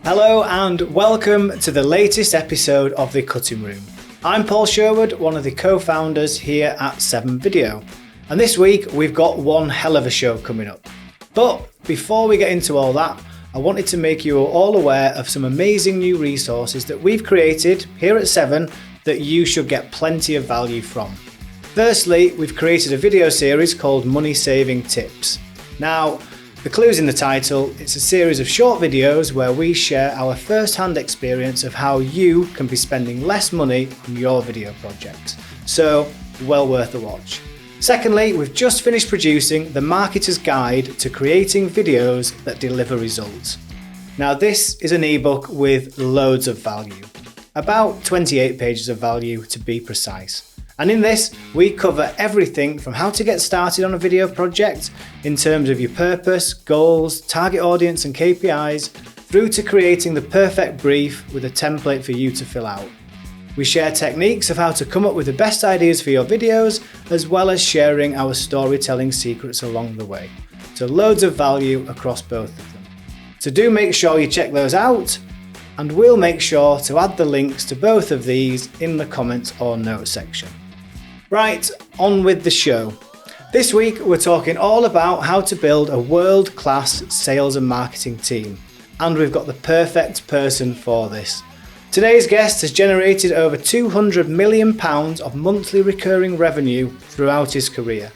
Hello and welcome to the latest episode of The Cutting Room. I'm Paul Sherwood, one of the co-founders here at 7 Video. And this week we've got one hell of a show coming up. But before we get into all that, I wanted to make you all aware of some amazing new resources that we've created here at 7 that you should get plenty of value from. Firstly, we've created a video series called Money Saving Tips. Now, the clue's in the title. It's a series of short videos where we share our first-hand experience of how you can be spending less money on your video projects. So, well worth a watch. Secondly, we've just finished producing the Marketer's Guide to Creating Videos that Deliver Results. Now, this is an ebook with loads of value. About 28 pages of value to be precise. And in this, we cover everything from how to get started on a video project in terms of your purpose, goals, target audience and KPIs, through to creating the perfect brief with a template for you to fill out. We share techniques of how to come up with the best ideas for your videos, as well as sharing our storytelling secrets along the way. So loads of value across both of them. So do make sure you check those out, and we'll make sure to add the links to both of these in the comments or notes section. Right, on with the show. This week we're talking all about how to build a world-class sales and marketing team, and we've got the perfect person for this. Today's guest has generated over £200 million of monthly recurring revenue throughout his career.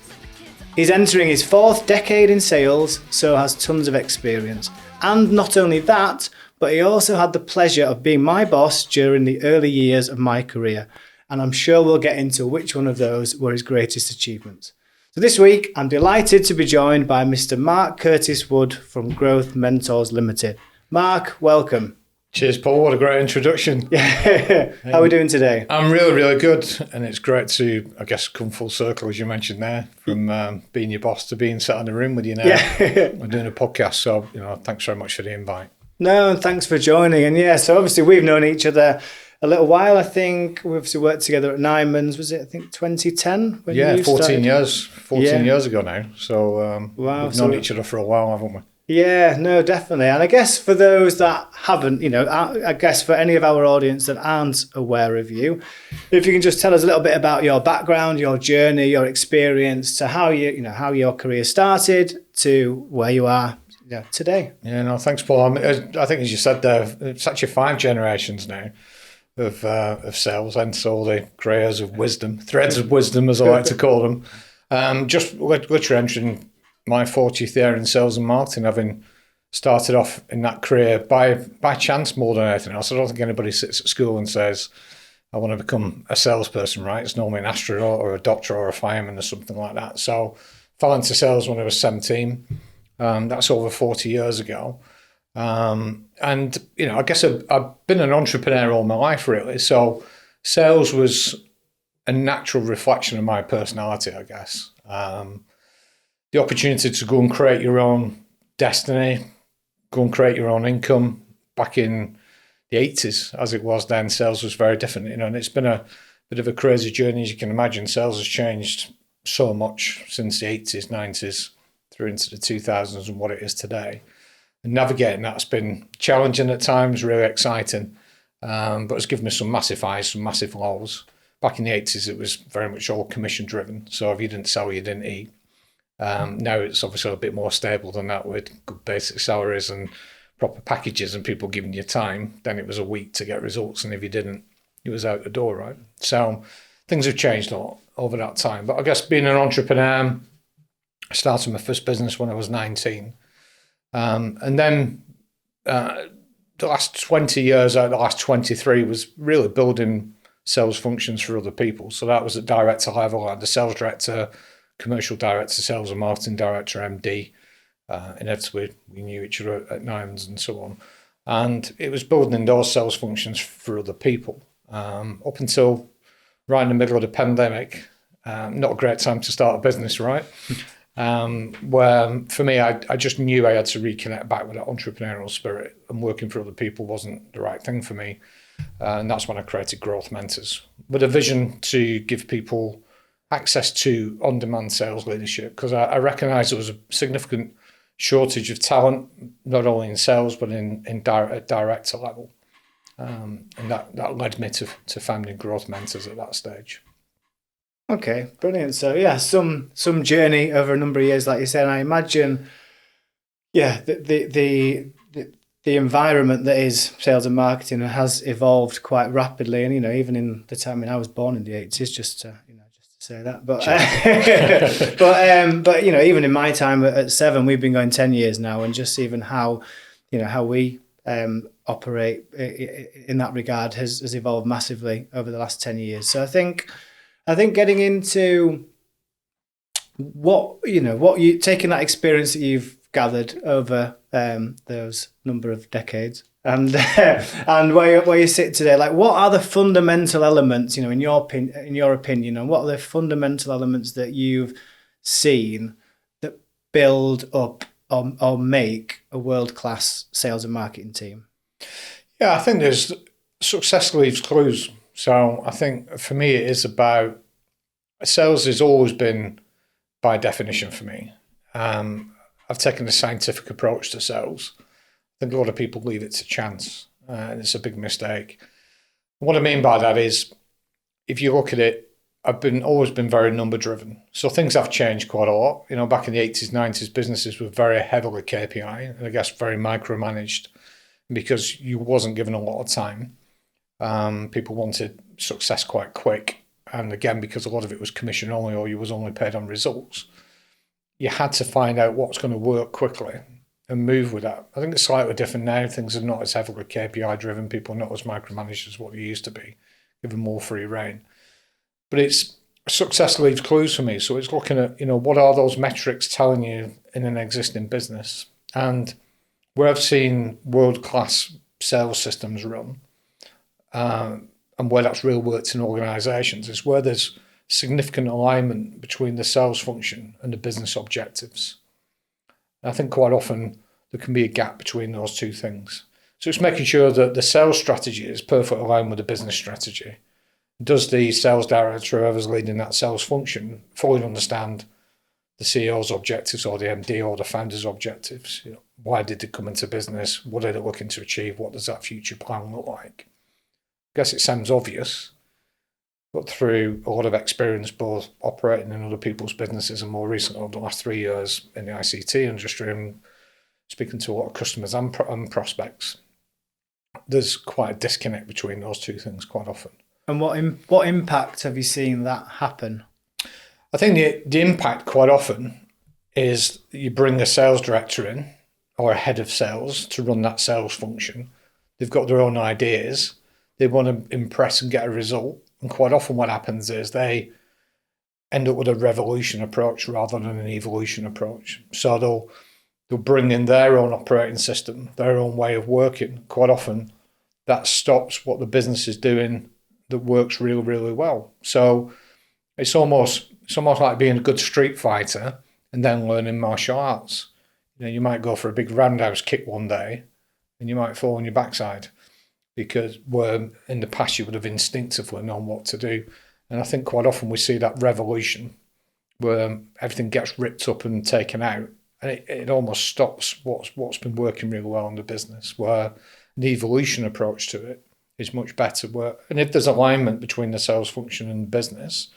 He's entering his fourth decade in sales, so has tons of experience. And not only that, but he also had the pleasure of being my boss during the early years of my career. And I'm sure we'll get into which one of those were his greatest achievements. So this week, I'm delighted to be joined by Mr. Mark Curtis Wood from Growth Mentors Limited. Mark, welcome. Cheers, Paul. What a great introduction. Yeah. How are we doing today? I'm really, really good. And it's great to, I guess, come full circle, as you mentioned there, from being your boss to being sat in the room with you now. Yeah. We're doing a podcast. So, thanks very much for the invite. No, and thanks for joining. And yeah, so obviously we've known each other a little while. I think we obviously worked together at Nyman's. Was it, 2010? Yeah, 14 years. 14 years ago now. So wow, we've known each other for a while, haven't we? Yeah, no, definitely. And I guess for those that haven't, I guess for any of our audience that aren't aware of you, if you can just tell us a little bit about your background, your journey, your experience, to how how your career started to where you are today. Yeah, no, thanks, Paul. I think, as you said there, it's actually 5 generations now of sales, and so the grey of wisdom, threads of wisdom, as I like to call them. Just literally entering my 40th year in sales and marketing, having started off in that career by chance more than anything else. I don't think anybody sits at school and says, I want to become a salesperson, right? It's normally an astronaut or a doctor or a fireman or something like that. So fell into sales when I was 17. That's over 40 years ago. And, I guess I've been an entrepreneur all my life, really. So sales was a natural reflection of my personality, I guess. The opportunity to go and create your own destiny, go and create your own income. Back in the 80s, as it was then, sales was very different, and it's been a bit of a crazy journey, as you can imagine. Sales has changed so much since the 80s, 90s, through into the 2000s and what it is today. And navigating that's been challenging at times, really exciting, but it's given me some massive highs, some massive lows. Back in the 80s, it was very much all commission driven. So if you didn't sell, you didn't eat. Now it's obviously a bit more stable than that, with good basic salaries and proper packages and people giving you time. Then it was a week to get results, and if you didn't, it was out the door, right? So things have changed a lot over that time. But I guess being an entrepreneur, I started my first business when I was 19. And then the last 20 years out of the last 23 was really building sales functions for other people. So that was at director level. I had the sales director, commercial director, sales and marketing director, MD. Inevitably, we knew each other at Nyman's and so on. And it was building those sales functions for other people. Up until right in the middle of the pandemic, not a great time to start a business, right? Where for me, I just knew I had to reconnect back with that entrepreneurial spirit, and working for other people wasn't the right thing for me. And that's when I created Growth Mentors, with a vision to give people access to on-demand sales leadership, because I recognised there was a significant shortage of talent, not only in sales but in director level. And that led me to founding Growth Mentors at that stage. Okay, brilliant. So yeah, some journey over a number of years, like you said. And I imagine, yeah, the environment that is sales and marketing has evolved quite rapidly. And even in the time, I mean, I was born in the 80s, just to say that. But but even in my time at Seven, we've been going 10 years now, and just even how we operate in that regard has evolved massively over the last 10 years. So I think getting into what you taking that experience that you've gathered over those number of decades and and where you sit today, like what are the fundamental elements, in your opinion, and what are the fundamental elements that you've seen that build up or make a world-class sales and marketing team? Yeah, I think there's success leaves clues. So I think for me, it is about sales has always been by definition for me. I've taken a scientific approach to sales. I think a lot of people leave it to chance, and it's a big mistake. What I mean by that is, if you look at it, I've always been very number driven. So things have changed quite a lot. Back in the 80s, 90s, businesses were very heavily KPI and I guess very micromanaged because you wasn't given a lot of time. People wanted success quite quick. And again, because a lot of it was commission only or you was only paid on results, you had to find out what's going to work quickly and move with that. I think it's slightly different now. Things are not as heavily KPI driven. People are not as micromanaged as what they used to be, given more free reign. But it's success leaves clues for me. So it's looking at, what are those metrics telling you in an existing business? And where I've seen world-class sales systems run, and where that's really worked in organizations, is where there's significant alignment between the sales function and the business objectives. And I think quite often there can be a gap between those two things. So it's making sure that the sales strategy is perfectly aligned with the business strategy. Does the sales director, whoever's leading that sales function, fully understand the CEO's objectives or the MD or the founder's objectives? Why did they come into business? What are they looking to achieve? What does that future plan look like? I guess it sounds obvious, but through a lot of experience both operating in other people's businesses and more recently over the last 3 years in the ICT industry and speaking to a lot of customers and prospects, there's quite a disconnect between those two things quite often. And what impact have you seen that happen? I think the impact quite often is you bring a sales director in or a head of sales to run that sales function. They've got their own ideas. They want to impress and get a result. And quite often what happens is they end up with a revolution approach rather than an evolution approach. So they'll bring in their own operating system, their own way of working. Quite often that stops what the business is doing that works really, really well. So it's almost like being a good street fighter and then learning martial arts. You might go for a big roundhouse kick one day and you might fall on your backside because where in the past you would have instinctively known what to do. And I think quite often we see that revolution where everything gets ripped up and taken out, and it almost stops what's been working really well in the business, where the evolution approach to it is much better. And if there's alignment between the sales function and the business,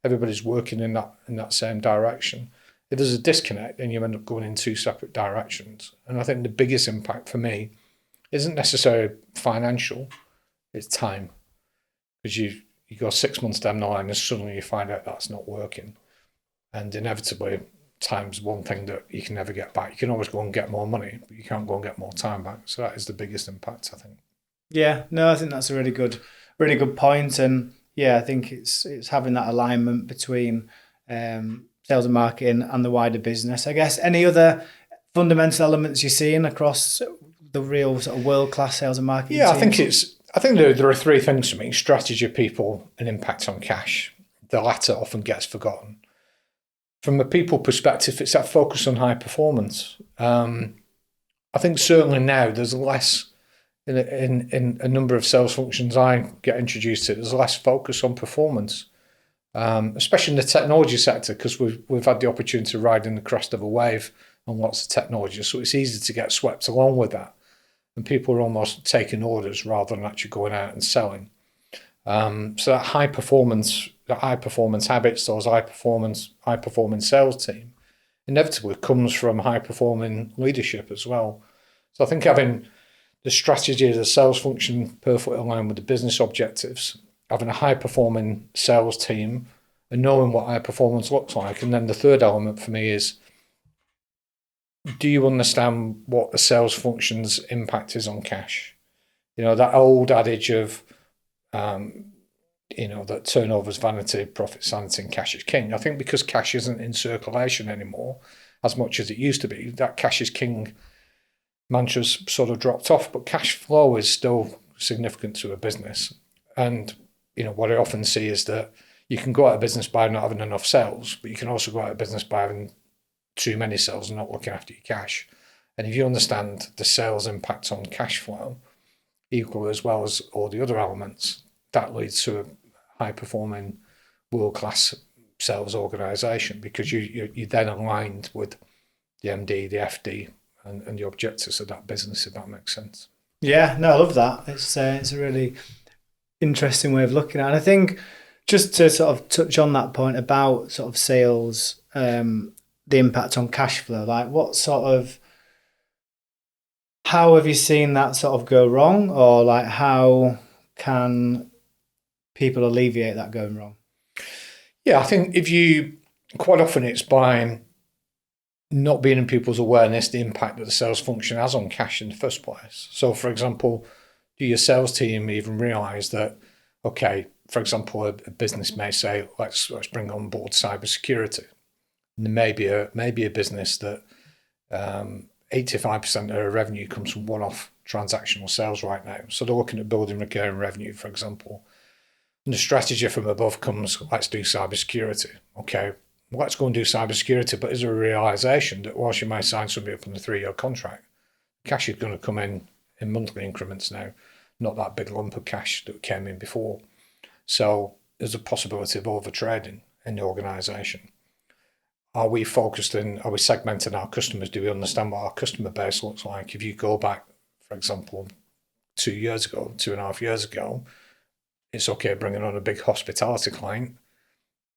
everybody's working in that same direction. If there's a disconnect, then you end up going in two separate directions. And I think the biggest impact for me isn't necessarily financial, it's time. Because you go 6 months down the line and suddenly you find out that's not working. And inevitably, time's one thing that you can never get back. You can always go and get more money, but you can't go and get more time back. So that is the biggest impact, I think. Yeah, no, I think that's a really good point. And yeah, I think it's having that alignment between sales and marketing and the wider business. I guess any other fundamental elements you're seeing across the real sort of world-class sales and marketing teams? I think there are three things for me: strategy, people, and impact on cash. The latter often gets forgotten. From a people perspective, it's that focus on high performance. I think certainly now there's less in a number of sales functions I get introduced to. There's less focus on performance, especially in the technology sector, because we've had the opportunity to ride in the crest of a wave and lots of technology. So it's easy to get swept along with that. And people are almost taking orders rather than actually going out and selling. So that high performance habits, those high performing sales team, inevitably comes from high performing leadership as well. So I think having the strategy of the sales function perfectly aligned with the business objectives, having a high performing sales team, and knowing what high performance looks like. And then the third element for me is, do you understand what the sales function's impact is on cash? That old adage of, that turnover's vanity, profit sanity, and cash is king. I think because cash isn't in circulation anymore as much as it used to be, that cash is king mantra's sort of dropped off, but cash flow is still significant to a business. And, what I often see is that you can go out of business by not having enough sales, but you can also go out of business by having too many sales and not looking after your cash. And if you understand the sales impact on cash flow, equal as well as all the other elements, that leads to a high-performing, world-class sales organisation, because you're then aligned with the MD, the FD, and the objectives of that business, if that makes sense. Yeah, no, I love that. It's a really interesting way of looking at it. And I think just to sort of touch on that point about sort of sales, the impact on cash flow, like how have you seen that sort of go wrong, or like how can people alleviate that going wrong? Yeah, I think quite often it's by not being in people's awareness the impact that the sales function has on cash in the first place. So, for example, do your sales team even realise that, okay, for example, a business may say, let's bring on board cybersecurity. And there may be a business that 85% of their revenue comes from one-off transactional sales right now. So they're looking at building recurring revenue, for example. And the strategy from above comes, let's do cybersecurity. Okay, well, let's go and do cybersecurity, but is there a realisation that whilst you might sign somebody up on a 3-year contract, cash is going to come in monthly increments now, not that big lump of cash that came in before. So there's a possibility of overtrading in the organisation. Are we segmenting our customers? Do we understand what our customer base looks like? If you go back, for example, 2.5 years ago, it's okay bringing on a big hospitality client,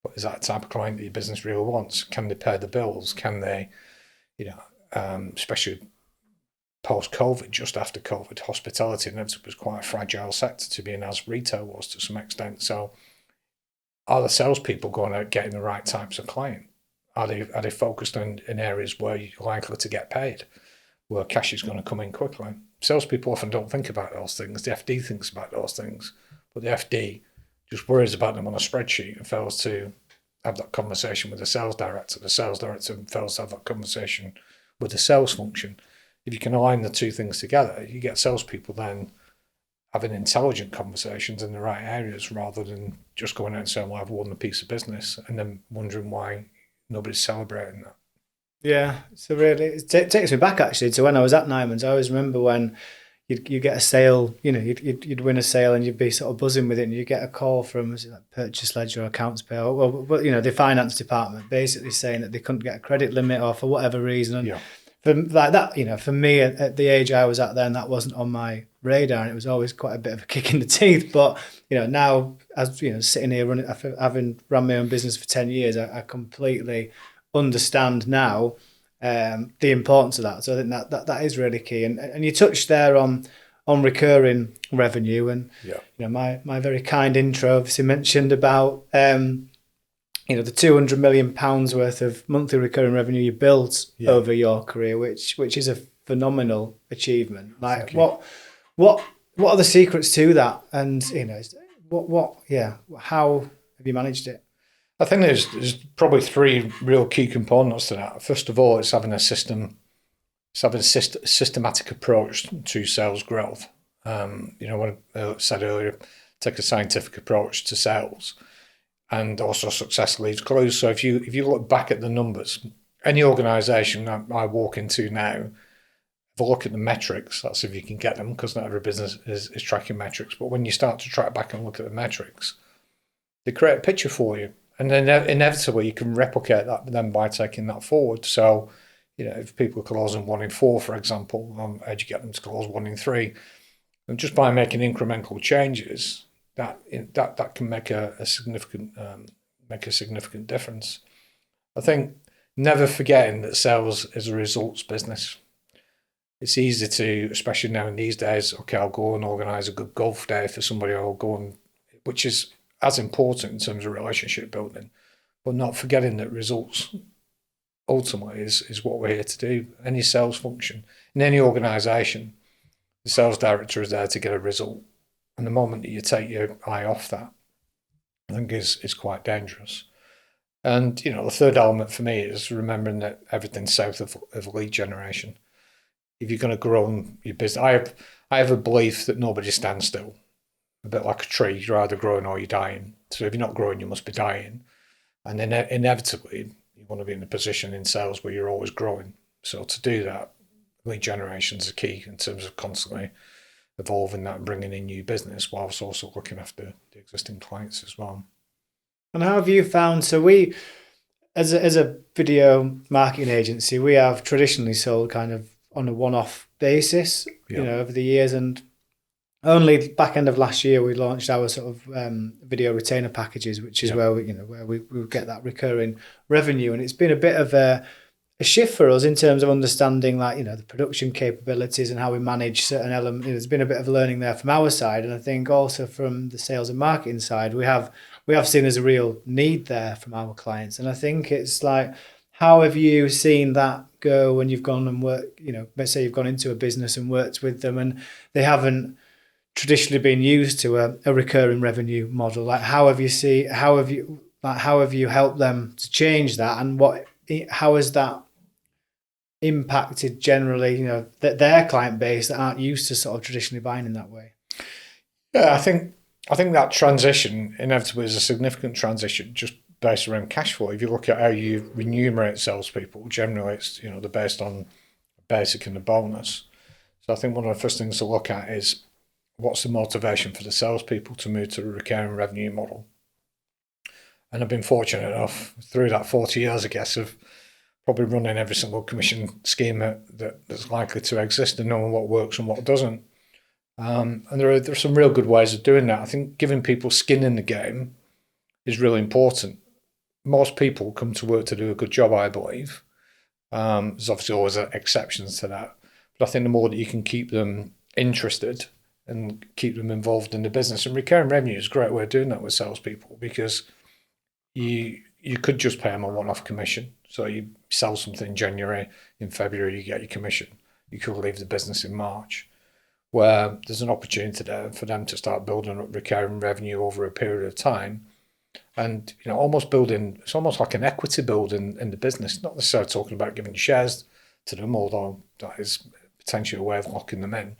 but is that the type of client that your business really wants? Can they pay the bills? Can they, especially post-COVID, just after COVID, hospitality inevitably was quite a fragile sector to be in, as retail was to some extent. So are the salespeople going out getting the right types of client? Are they focused in areas where you're likely to get paid, where cash is going to come in quickly? Salespeople often don't think about those things. The FD thinks about those things, but the FD just worries about them on a spreadsheet and fails to have that conversation with the sales director. The sales director fails to have that conversation with the sales function. If you can align the two things together, you get salespeople then having intelligent conversations in the right areas rather than just going out and saying, well, I've won a piece of business, and then wondering why nobody's celebrating that. Yeah, so really, it takes me back actually to when I was at Nyman's. I always remember when you get a sale, you'd win a sale and you'd be sort of buzzing with it, and you get a call from, was it like purchase ledger or accounts payable, well, the finance department basically saying that they couldn't get a credit limit or for whatever reason. And for like that, for me at the age I was at then, that wasn't on my radar, and it was always quite a bit of a kick in the teeth. But now, as sitting here having run my own business for 10 years, I completely understand now the importance of that. So I think that is really key. And you touched there on recurring revenue, and my very kind intro obviously mentioned about the 200 million pounds worth of monthly recurring revenue you built over your career, which is a phenomenal achievement. Like what are the secrets to that? And how have you managed it? I think there's probably 3 real key components to that. First of all, it's having a systematic approach to sales growth. What I said earlier, take a scientific approach to sales, and also success leaves clues. So if you look back at the numbers, any organisation I walk into now, if I look at the metrics, that's if you can get them, because not every business is tracking metrics. But when you start to track back and look at the metrics, they create a picture for you. And then inevitably you can replicate that then by taking that forward. So, if people are closing 1 in 4, for example, how do you get them to close 1 in 3? And just by making incremental changes, that can make a significant difference. I think never forgetting that sales is a results business. It's easy to, especially now in these days, okay, I'll go and organise a good golf day for somebody, or I'll go and, which is as important in terms of relationship building, but not forgetting that results ultimately is what we're here to do. Any sales function in any organisation, the sales director is there to get a result. And the moment that you take your eye off that, I think is quite dangerous. And, the third element for me is remembering that everything's south of lead generation. If you're going to grow your business, I have a belief that nobody stands still. A bit like a tree, you're either growing or you're dying. So if you're not growing, you must be dying. And then inevitably, you want to be in a position in sales where you're always growing. So to do that, lead generation is the key in terms of constantly evolving that and bringing in new business, whilst also looking after the existing clients as well. And how have you found, so we, as a video marketing agency, we have traditionally sold kind of on a one-off basis, over the years, and only back end of last year we launched our sort of video retainer packages, which is where we get that recurring revenue, and it's been a bit of a shift for us in terms of understanding the production capabilities and how we manage certain elements. There's been a bit of learning there from our side, and I think also from the sales and marketing side, we have seen there's a real need there from our clients, and I think it's like, how have you seen that go when you've gone and worked, let's say you've gone into a business and worked with them and they haven't traditionally been used to a recurring revenue model? Like, how have you helped them to change that, and how has that impacted generally, their client base that aren't used to sort of traditionally buying in that way? Yeah, I think that transition inevitably is a significant transition just based around cash flow. If you look at how you remunerate salespeople, generally it's they're based on a basic and a bonus. So I think one of the first things to look at is what's the motivation for the salespeople to move to a recurring revenue model. And I've been fortunate enough through that 40 years, I guess, of probably running every single commission scheme that's likely to exist and knowing what works and what doesn't. And there are some real good ways of doing that. I think giving people skin in the game is really important. Most people come to work to do a good job, I believe. There's obviously always exceptions to that. But I think the more that you can keep them interested and keep them involved in the business, and recurring revenue is a great way of doing that with salespeople, because you could just pay them a one-off commission. So you sell something in January, in February you get your commission. You could leave the business in March, where there's an opportunity there for them to start building up recurring revenue over a period of time. And it's almost like an equity build in the business. Not necessarily talking about giving shares to them, although that is potentially a way of locking them in,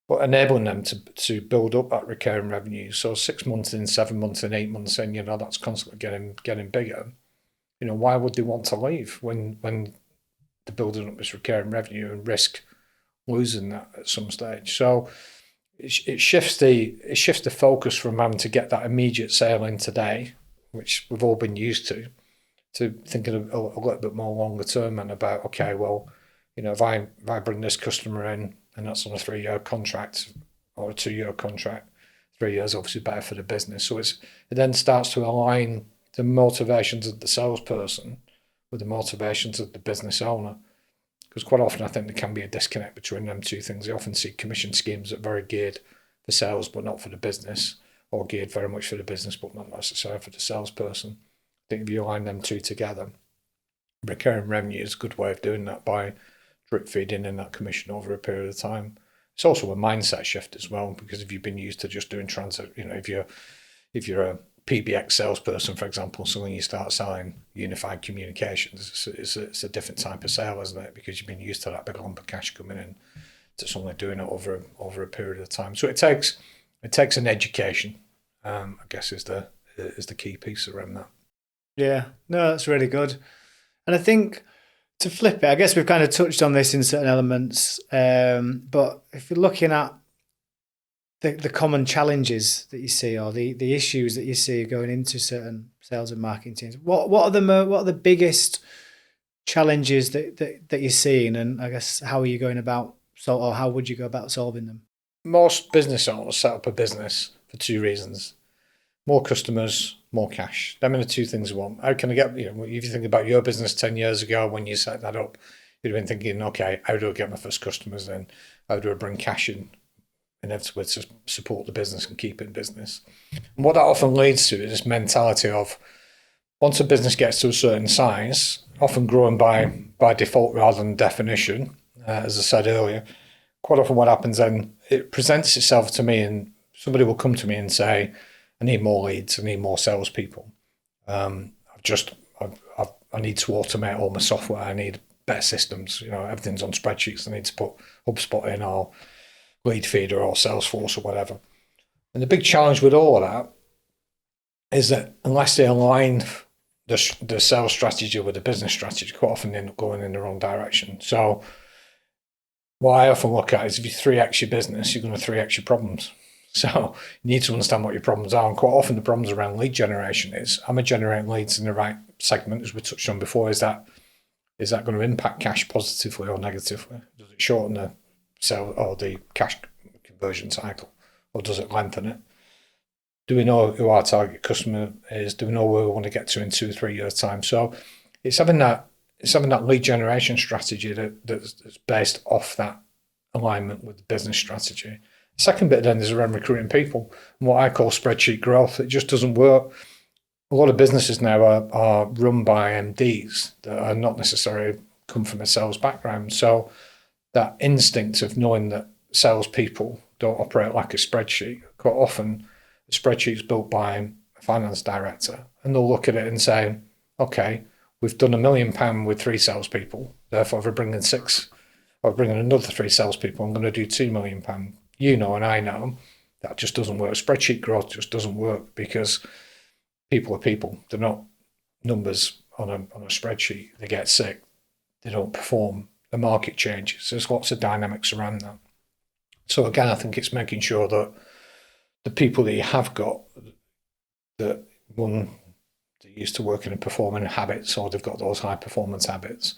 but enabling them to build up that recurring revenue. So 6 months in, 7 months in, 8 months in, that's constantly getting bigger. Why would they want to leave when they're building up this recurring revenue and risk losing that at some stage? So it shifts the focus from having to get that immediate sale in today, which we've all been used to thinking a little bit more longer term and about, okay, well, if I bring this customer in and that's on a 3-year contract or a 2-year contract, 3 years obviously better for the business. So it then starts to align the motivations of the salesperson with the motivations of the business owner. Because quite often I think there can be a disconnect between them two things. I often see commission schemes that are very geared for sales but not for the business, or geared very much for the business but not necessarily for the salesperson. I think if you align them two together, recurring revenue is a good way of doing that by drip feeding in that commission over a period of time. It's also a mindset shift as well, because if you've been used to just doing if you're a PBX salesperson, for example, so when you start selling unified communications, it's a different type of sale, isn't it? Because you've been used to that big lump of cash coming in to suddenly doing it over a period of time. So it takes an education, I guess, is the key piece around that. Yeah, no, that's really good. And I think to flip it, I guess we've kind of touched on this in certain elements, but if you're looking at the common challenges that you see, or the issues that you see going into certain sales and marketing teams, what are the biggest challenges that you're seeing, and I guess how are you going about or how would you go about solving them? Most business owners set up a business for two reasons: more customers, more cash. Them are the two things we want. How can I get, if you think about your business 10 years ago when you set that up, you'd have been thinking, okay, how do I get my first customers in? How do I bring cash in inevitably to support the business and keep it in business? And what that often leads to is this mentality of, once a business gets to a certain size, often growing by default rather than definition, as I said earlier, quite often what happens then, it presents itself to me and somebody will come to me and say, I need more leads, I need more salespeople. I need to automate all my software, I need better systems, everything's on spreadsheets, I need to put HubSpot in or Lead Feeder or Salesforce or whatever. And the big challenge with all of that is that unless they align the sales strategy with the business strategy, quite often they end up going in the wrong direction. So what I often look at is, if you 3x your business, you're going to 3x your problems. So you need to understand what your problems are. And quite often the problems around lead generation is, am I generating leads in the right segment, as we touched on before? Is that going to impact cash positively or negatively? Does it shorten the sale or the cash conversion cycle, or does it lengthen it? Do we know who our target customer is? Do we know where we want to get to in 2 or 3 years' time? So it's having that lead generation strategy that's based off that alignment with the business strategy. The second bit then is around recruiting people, and what I call spreadsheet growth. It just doesn't work. A lot of businesses now are run by MDs that are not necessarily come from a sales background. So that instinct of knowing that salespeople don't operate like a spreadsheet, quite often a spreadsheet's built by a finance director, and they'll look at it and say, okay, we've done £1 million with 3 salespeople, therefore if we're bringing 6 or bringing another 3 salespeople, I'm going to do £2 million. And I know that just doesn't work. Spreadsheet growth just doesn't work, because people are people. They're not numbers on a spreadsheet. They get sick, they don't perform, the market changes. There's lots of dynamics around that. So again, I think it's making sure that the people that you have got, that one, they're used to working in performing habits, or they've got those high performance habits,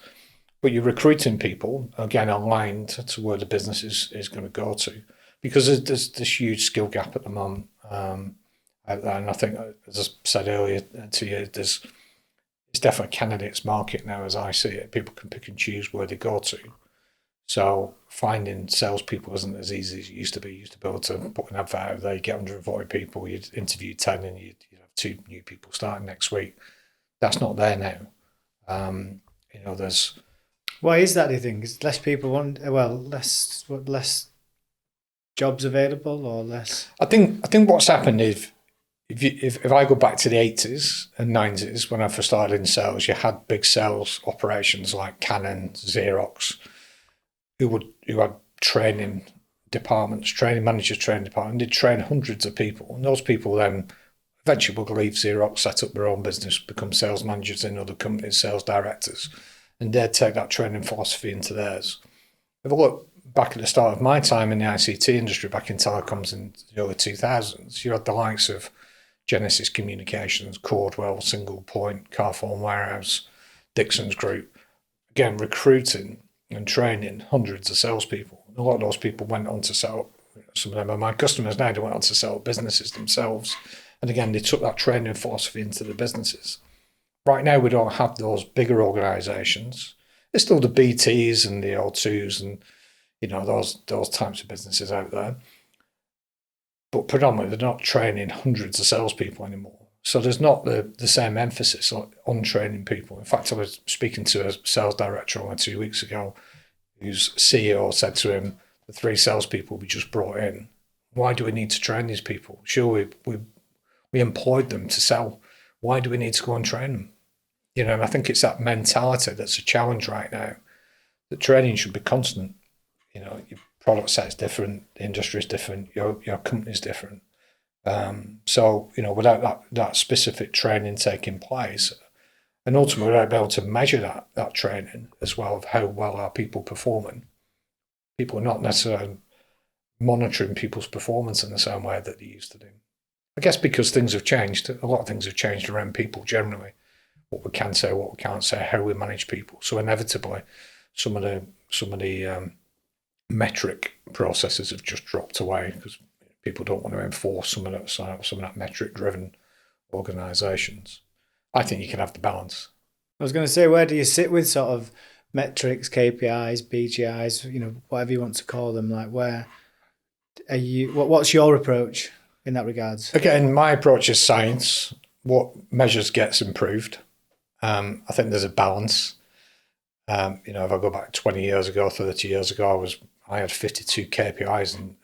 but you're recruiting people, again, aligned to where the business is going to go to, because there's this huge skill gap at the moment. And I think, as I said earlier to you, it's definitely a candidates market now, as I see it. People can pick and choose where they go to. So finding salespeople isn't as easy as it used to be. You used to be able to put an advert out there, you get 140 people, you'd interview 10 and you'd have 2 new people starting next week. That's not there now. There's... Why is that, do you think? Is less people less jobs available, or less? I think what's happened is, if I go back to the 80s and 90s, when I first started in sales, you had big sales operations like Canon, Xerox, who had training departments, training managers, training departments. They'd train hundreds of people, and those people then eventually would leave Xerox, set up their own business, become sales managers in other companies, sales directors, and they'd take that training philosophy into theirs. If I look back at the start of my time in the ICT industry, back in telecoms in the early 2000s, you had the likes of Genesis Communications, Cordwell, Single Point, Carphone Warehouse, Dixon's Group, again, recruiting and training hundreds of salespeople. A lot of those people went on to sell, some of them are my customers now, they went on to sell businesses themselves. And again, they took that training philosophy into the businesses. Right now, we don't have those bigger organisations. There's still the BTs and the L2s and, those types of businesses out there. But predominantly, they're not training hundreds of salespeople anymore. So there's not the same emphasis on training people. In fact, I was speaking to a sales director only 2 weeks ago, whose CEO said to him, the 3 salespeople we just brought in, why do we need to train these people? Sure, we employed them to sell. Why do we need to go and train them? And I think it's that mentality that's a challenge right now. The training should be constant. Your product set's different, the industry is different, your company's different. So without that specific training taking place, and ultimately we're able to measure that training as well, of how well are people performing. People are not necessarily monitoring people's performance in the same way that they used to do. I guess because things have changed. A lot of things have changed around people generally. what we can say, what we can't say, how we manage people. So inevitably, some of the metric processes have just dropped away because people don't want to enforce some of that metric-driven organisations. I think you can have the balance. I was going to say, where do you sit with sort of metrics, KPIs, BGIs, whatever you want to call them? Like, where are you? What's your approach in that regards? Again, my approach is science. What measures gets improved? I think there's a balance. If I go back 20 years ago, 30 years ago, I had 52 KPIs in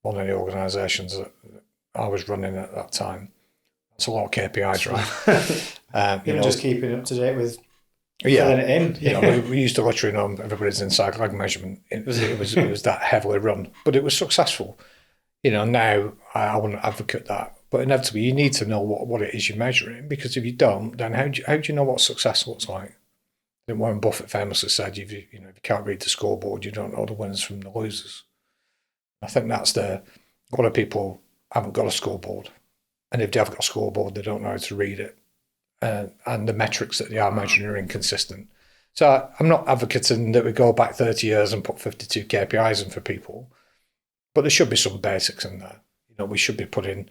one of the organisations that I was running at that time. That's a lot of KPIs, right? Just keeping up to date with yeah, filling it in. We used to literally know everybody's inside leg measurement. It was that heavily run, but it was successful. Now I wouldn't advocate that, but inevitably you need to know what it is you're measuring, because if you don't, then how do you know what success looks like? I think Warren Buffett famously said, if you can't read the scoreboard, you don't know the winners from the losers. I think that's a lot of people haven't got a scoreboard, and if they have got a scoreboard, they don't know how to read it, and the metrics that they are measuring are inconsistent. So I'm not advocating that we go back 30 years and put 52 KPIs in for people, but there should be some basics in there. We should be putting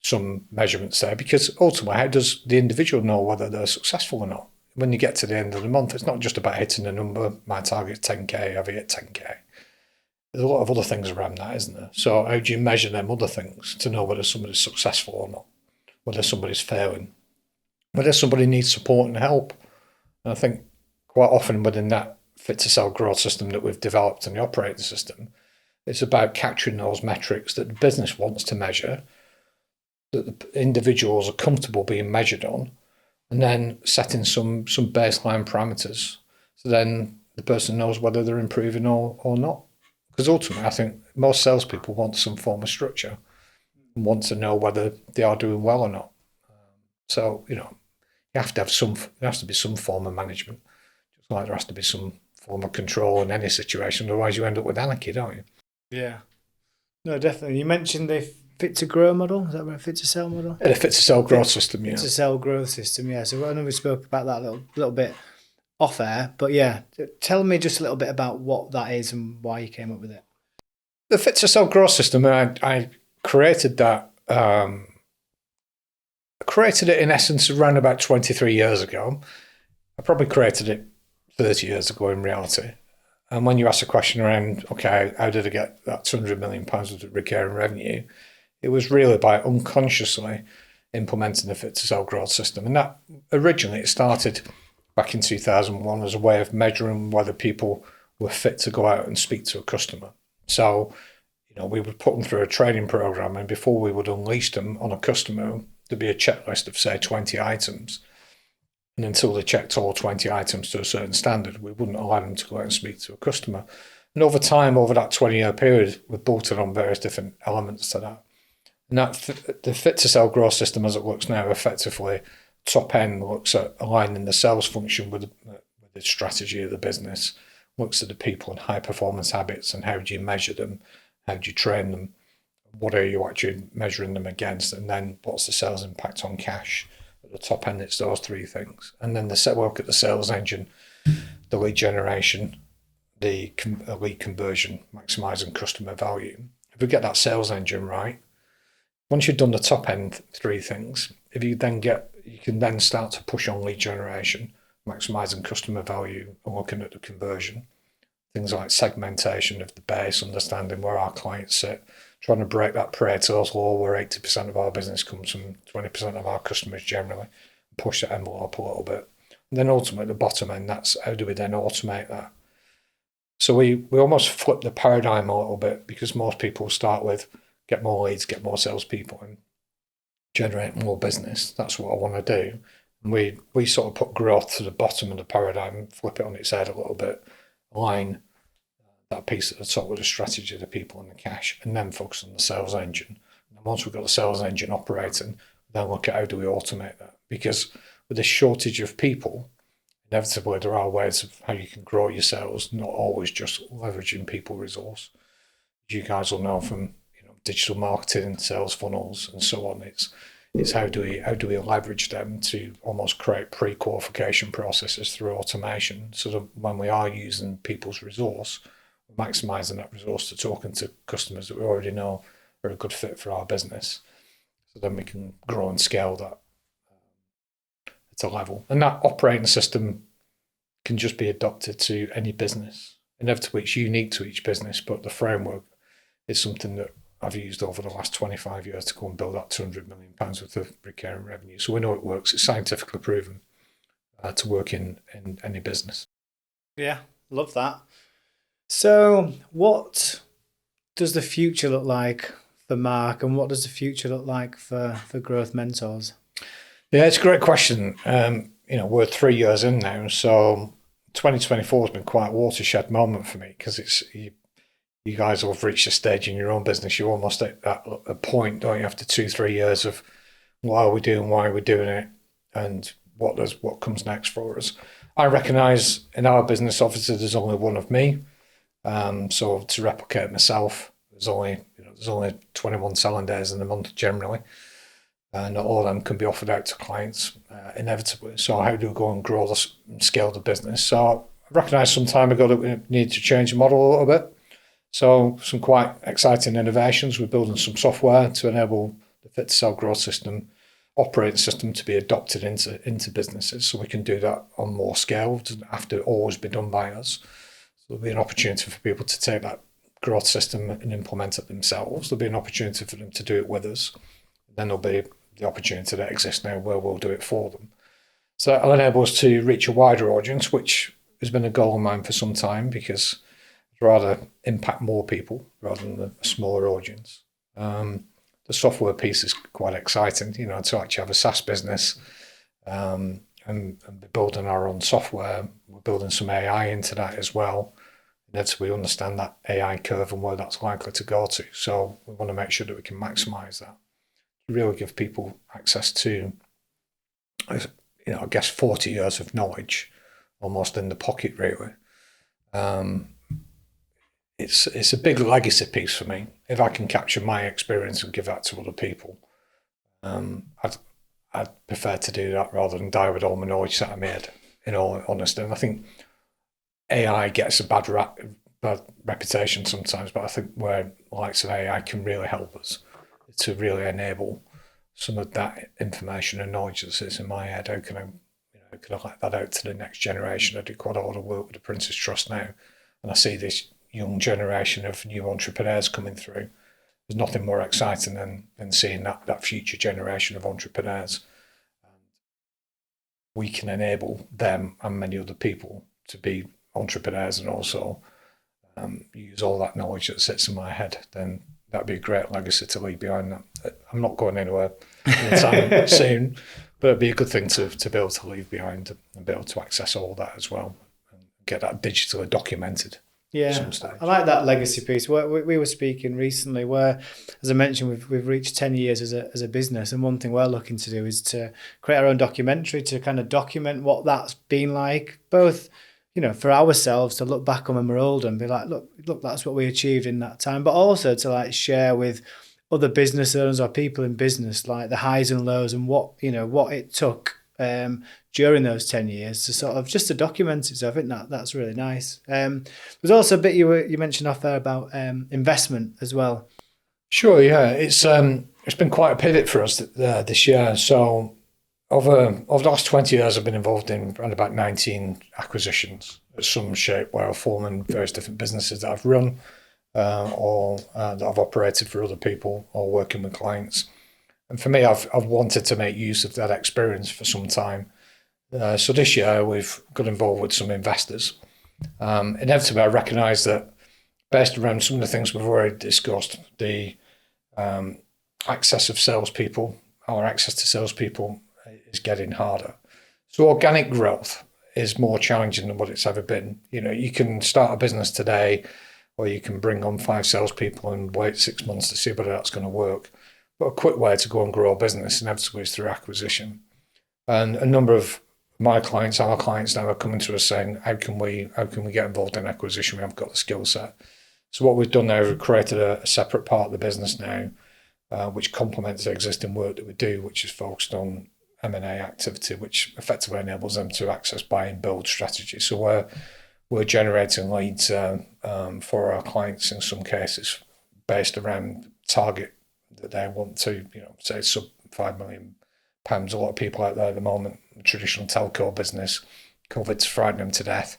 some measurements there, because ultimately, how does the individual know whether they're successful or not? When you get to the end of the month, it's not just about hitting a number. My target's 10K, I've hit 10K. There's a lot of other things around that, isn't there? So how do you measure them other things to know whether somebody's successful or not, whether somebody's failing, whether somebody needs support and help? And I think quite often within that fit to sell growth system that we've developed in the operating system, it's about capturing those metrics that the business wants to measure, that the individuals are comfortable being measured on, and then setting some baseline parameters, so then the person knows whether they're improving or not. Because ultimately, I think most salespeople want some form of structure and want to know whether they are doing well or not. So, you have to have there has to be some form of management, just like there has to be some form of control in any situation. Otherwise, you end up with anarchy, don't you? Yeah. No, definitely. You mentioned the fit to grow model. Is that right? Fit to sell model? The fit to sell growth system, yeah. Fit to sell growth system, yeah. So I know we spoke about that a little bit off air, but yeah, tell me just a little bit about what that is and why you came up with it. The fit to sell growth system, I created that. I created it in essence around about 23 years ago. I probably created it 30 years ago in reality. And when you ask a question around, okay, how did I get that £200 million of recurring revenue? It was really by unconsciously implementing the fit to sell growth system. And that originally it started back in 2001 as a way of measuring whether people were fit to go out and speak to a customer. So, we would put them through a training program, and before we would unleash them on a customer, there'd be a checklist of, say, 20 items. And until they checked all 20 items to a certain standard, we wouldn't allow them to go out and speak to a customer. And over time, over that 20-year period, we've bolted on various different elements to that. And the fit to sell growth system as it looks now, effectively, top end looks at aligning the sales function with the strategy of the business, looks at the people and high performance habits and how do you measure them, how do you train them, what are you actually measuring them against, and then what's the sales impact on cash. At the top end, it's those three things. And then work at the sales engine, the lead generation, the lead conversion, maximising customer value. If we get that sales engine right, once you've done the top end three things, you can then start to push on lead generation, maximising customer value and looking at the conversion. Things like segmentation of the base, understanding where our clients sit, trying to break that Pareto's law where 80% of our business comes from 20% of our customers generally, push that envelope a little bit. And then ultimately the bottom end, that's how do we then automate that? So we almost flip the paradigm a little bit, because most people start with get more leads, get more salespeople and generate more business. That's what I want to do. And we sort of put growth to the bottom of the paradigm, flip it on its head a little bit, align that piece at the top with the strategy of the people and the cash, and then focus on the sales engine. And once we've got the sales engine operating, then look at how do we automate that. Because with this shortage of people, inevitably there are ways of how you can grow your sales, not always just leveraging people resource. You guys will know from digital marketing, sales funnels, and so on. It's how do we leverage them to almost create pre-qualification processes through automation, so that when we are using people's resource, we're maximising that resource to talking to customers that we already know are a good fit for our business. So then we can grow and scale that at a level. And that operating system can just be adopted to any business. Inevitably, it's unique to each business, but the framework is something that I've used over the last 25 years to go and build that £200 million worth of recurring revenue. So we know it works. It's scientifically proven to work in any business. Yeah, love that. So what does the future look like for Mark, and what does the future look like for Growth Mentors? Yeah, it's a great question. We're 3 years in now, so 2024 has been quite a watershed moment for me, because it's you guys have reached a stage in your own business. You're almost at a point, don't you, after 2-3 years of what are we doing, why are we doing it, and what comes next for us. I recognise in our business, obviously, there's only one of me. So to replicate myself, there's only 21 selling days in a month generally. Not all of them can be offered out to clients inevitably. So how do we go and grow and scale the business? So I recognised some time ago that we need to change the model a little bit. So some quite exciting innovations. We're building some software to enable the Fit to Sell growth system, operating system, to be adopted into businesses, so we can do that on more scale. It doesn't have to always be done by us. So there'll be an opportunity for people to take that growth system and implement it themselves. There'll be an opportunity for them to do it with us. Then there'll be the opportunity that exists now where we'll do it for them. So that'll enable us to reach a wider audience, which has been a goal of mine for some time, because I'd rather impact more people rather than a smaller audience. The software piece is quite exciting, to actually have a SaaS business and be building our own software. We're building some AI into that as well. We understand that AI curve and where that's likely to go to. So we want to make sure that we can maximise that, really give people access to, I guess, 40 years of knowledge almost in the pocket, really. It's a big legacy piece for me. If I can capture my experience and give that to other people, I'd prefer to do that rather than die with all my knowledge that I made, in all honesty. And I think AI gets a bad reputation sometimes, but I think where the likes of AI can really help us to really enable some of that information and knowledge that sits in my head. How can I let that out to the next generation? I do quite a lot of work with the Prince's Trust now, and I see this young generation of new entrepreneurs coming through. There's nothing more exciting than seeing that future generation of entrepreneurs. And we can enable them and many other people to be entrepreneurs and also use all that knowledge that sits in my head. Then that'd be a great legacy to leave behind. That I'm not going anywhere anytime soon, but it'd be a good thing to be able to leave behind and be able to access all that as well and get that digitally documented. Yeah, I like that legacy piece. We were speaking recently where, as I mentioned, we've reached 10 years as a business, and one thing we're looking to do is to create our own documentary to kind of document what that's been like, both, for ourselves to look back on when we're older and be like, look, that's what we achieved in that time, but also to like share with other business owners or people in business, like the highs and lows and what it took during those 10 years to sort of just to document it. So I think that's really nice. There's also a bit you mentioned off there about investment as well. Sure, yeah. It's been quite a pivot for us this year. So over the last 20 years, I've been involved in around about 19 acquisitions of some shape, where I've formed in various different businesses that I've run or that I've operated for other people or working with clients. And for me, I've wanted to make use of that experience for some time. So this year, we've got involved with some investors. Inevitably, I recognise that based around some of the things we've already discussed, the access of salespeople, or access to salespeople, is getting harder. So organic growth is more challenging than what it's ever been. You can start a business today, or you can bring on 5 salespeople and wait 6 months to see whether that's going to work. But a quick way to go and grow a business inevitably is through acquisition. And a number of our clients now are coming to us saying, how can we get involved in acquisition? We haven't got the skill set. So what we've done now, we've created a separate part of the business now which complements the existing work that we do, which is focused on M&A activity, which effectively enables them to access buy and build strategy. So we're generating leads for our clients in some cases based around target that they want to, say sub £5 million. A lot of people out there at the moment, the traditional telco business, COVID's frightened them to death.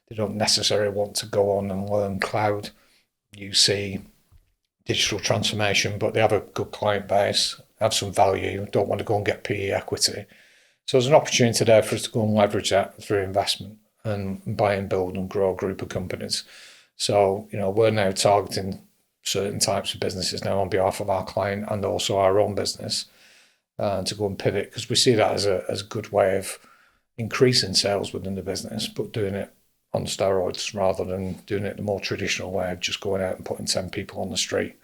They don't necessarily want to go on and learn cloud, UC, digital transformation, but they have a good client base, have some value, don't want to go and get PE equity. So there's an opportunity there for us to go and leverage that through investment and buy and build and grow a group of companies. So, we're now targeting certain types of businesses now on behalf of our client and also our own business to go and pivot, because we see that as a good way of increasing sales within the business, but doing it on steroids rather than doing it the more traditional way of just going out and putting 10 people on the street,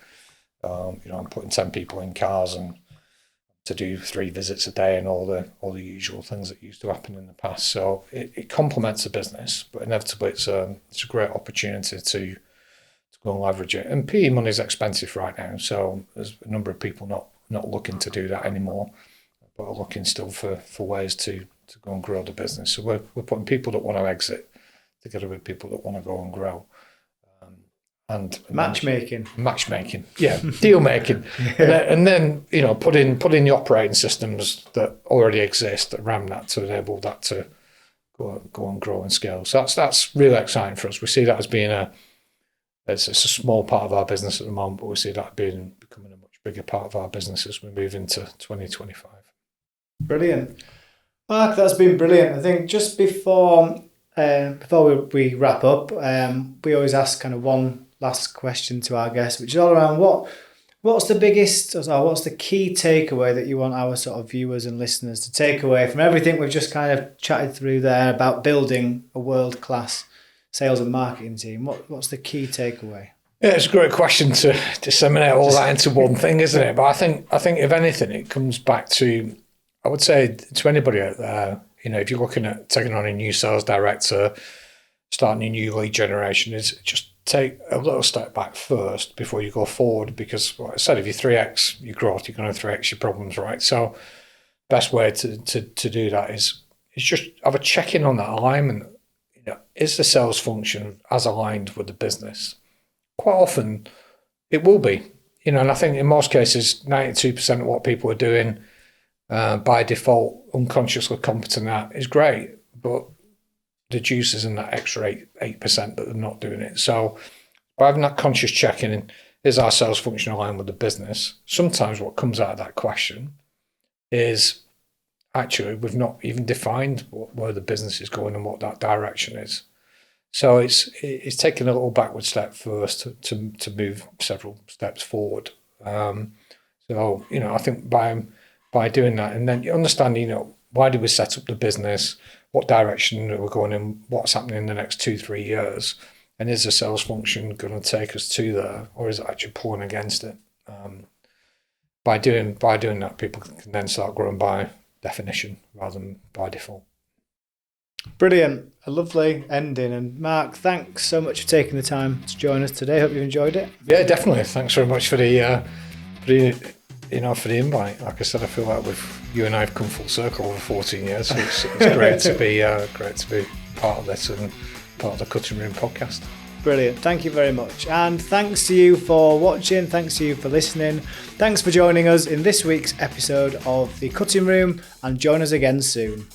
and putting 10 people in cars and to do 3 visits a day and all the usual things that used to happen in the past. So it complements the business, but inevitably it's a great opportunity to go and leverage it. And PE money is expensive right now, so there's a number of people not looking to do that anymore, but are looking still for ways to go and grow the business. So we're putting people that want to exit together with people that want to go and grow. And matchmaking, yeah, deal making, and then putting the operating systems that already exist around that to enable that to go and grow and scale. So that's really exciting for us. We see that as being it's a small part of our business at the moment, but we see that becoming a much bigger part of our business as we move into 2025. Brilliant, Mark. That's been brilliant. I think just before we wrap up, we always ask kind of one last question to our guests, which is all around what's the key takeaway that you want our sort of viewers and listeners to take away from everything we've just kind of chatted through there about building a world-class sales and marketing team? What's the key takeaway? Yeah, it's a great question to disseminate all that into one thing, isn't it? But I think if anything, it comes back to, I would say to anybody out there, if you're looking at taking on a new sales director, starting a new lead generation, is just take a little step back first before you go forward, because like I said, if you 3x your growth, you're going to 3x your problems, right? So best way to do that is just have a check-in on that alignment. Is the sales function as aligned with the business? Quite often it will be, and I think in most cases 92% of what people are doing by default, unconsciously competent at, is great, but the juice is in that extra 8% that they're not doing it. So by having that conscious check-in, is our sales function aligned with the business? Sometimes what comes out of that question is actually we've not even defined where the business is going and what that direction is. So it's taking a little backward step first to move several steps forward. So I think by doing that, and then you understand, why did we set up the business? What direction are we going in? What's happening in the next 2-3 years? And is the sales function going to take us to there, or is it actually pulling against it? By doing that, people can then start growing by definition rather than by default. Brilliant, a lovely ending. And Mark, thanks so much for taking the time to join us today. Hope you enjoyed it. Yeah, definitely. Thanks very much for the invite. Like I said, I feel like you and I have come full circle over 14 years. So it's great to be part of this and part of the Cutting Room podcast. Brilliant. Thank you very much. And thanks to you for watching. Thanks to you for listening. Thanks for joining us in this week's episode of the Cutting Room, and join us again soon.